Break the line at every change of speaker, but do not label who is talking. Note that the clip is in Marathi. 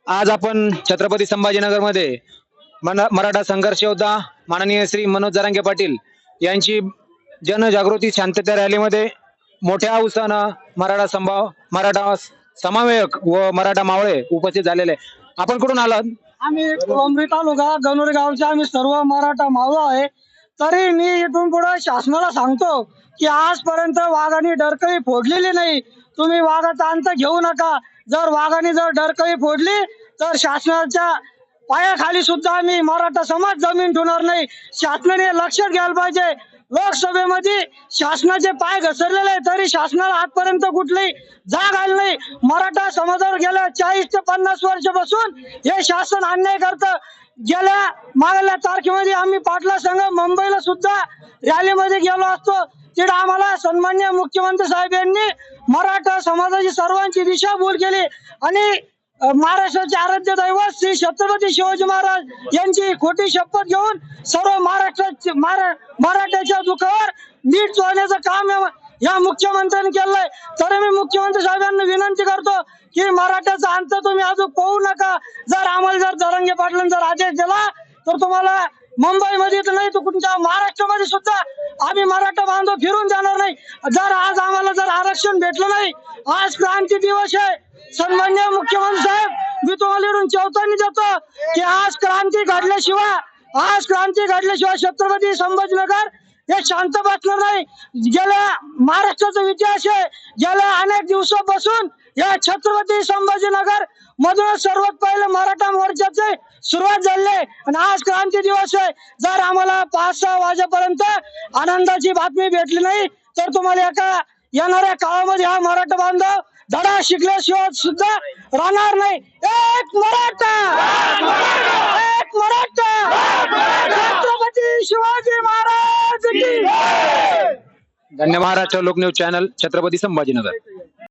आज आपण छत्रपती संभाजीनगर मध्ये मराठा संघर्ष योद्धा माननीय श्री मनोज जरांगे पाटील यांची जनजागृती शांतता रॅलीमध्ये मोठ्या उत्साहानं मराठा समन्वयक व मराठा मावळे उपस्थित झालेले. आपण कुठून आलात?
आम्ही कोलंबरी तालुका गणोरी गावचे आम्ही सर्व मराठा मावळा आहे. तरी मी इथून पुढे शासनाला सांगतो की आजपर्यंत वाघाने डरकळी फोडलेली नाही. तुम्ही वाघाचा अंत घेऊ नका. जर वाघाने डरकळी फोडली तर शासनाच्या पायाखाली सुद्धा आम्ही मराठा समाज जमीन ठेवणार नाही. शासनाने लक्षात घ्यायला पाहिजे. लोकसभेमध्ये शासनाचे पाय घसरलेले आहे तरी शासनाला आजपर्यंत कुठली जाग आली नाही. मराठा समाजावर गेल्या 40 ते 50 वर्षापासून हे शासन अन्याय करतं. मागल्या तारखेमध्ये आम्ही पाटला संघ मुंबईला सुद्धा रॅलीमध्ये गेलो असतो. तिथे आम्हाला सन्माननीय मुख्यमंत्री साहेब यांनी मराठा समाजाची सर्वांची दिशाभूल केली आणि महाराष्ट्राचे आराध्य दैवत श्री छत्रपती शिवाजी महाराज यांची खोटी शपथ घेऊन सर्व मराठ्याच्या दुखावर मीठ चोळण्याचं काम या मुख्यमंत्र्यांनी केलंय. तर मी मुख्यमंत्री साहेबांना विनंती करतो की मराठ्याचा अंत तुम्ही अजून पाहू नका. जर आम्हाला जरांगे पाटलांनी आदेश दिला तर तुम्हाला मुंबईमध्ये तर नाही तर तुमच्या महाराष्ट्रामध्ये सुद्धा आम्ही मराठा बांधव फिरून जाणार नाही. जर आज आम्हाला आरक्षण भेटलं नाही, आज क्रांती दिवस आहे. सन्माननीय मुख्यमंत्री साहेब, मी तुम्हाला इकडून चेतावणी देतो की आज क्रांती घडल्याशिवाय छत्रपती संभाजीनगर हे शांत बसणार नाही. गेल्या महाराष्ट्राचा इतिहास आहे. गेल्या अनेक दिवसापासून या छत्रपती संभाजीनगर मधून सर्वात पहिले मराठा मोर्चाची सुरुवात झाली आणि आज क्रांती दिवस आहे. जर आम्हाला 5-6 वाजेपर्यंत आनंदाची बातमी भेटली नाही तर तुम्हाला एका येणाऱ्या काळामध्ये हा मराठा बांधव धडा शिकल्याशिवाय सुद्धा राहणार नाही. एक मराठा, एक मराठा, छत्रपती शिवाजी महाराज की जय.
धन्यवाद. महाराष्ट्र लोक न्यूज चॅनल, छत्रपती संभाजीनगर.